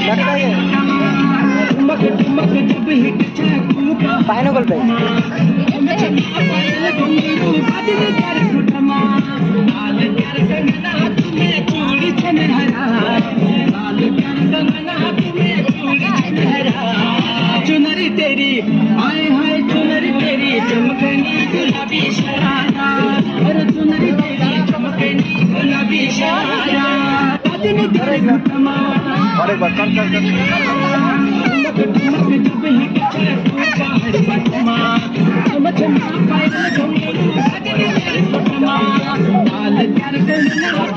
लगता है पाइनएप्पल पे चुनरी तेरी आए हाय चुनरी तेरी चमकनी गुलाबी शरारा और चुनरी तेरी चमकनी गुलाबी शरारा दिन तेरे घुटमा और एक बार कर जब ही चले बाहर बटमा चमचमा पायल घुंघरू दिन तेरे घुटमा लाल प्यार को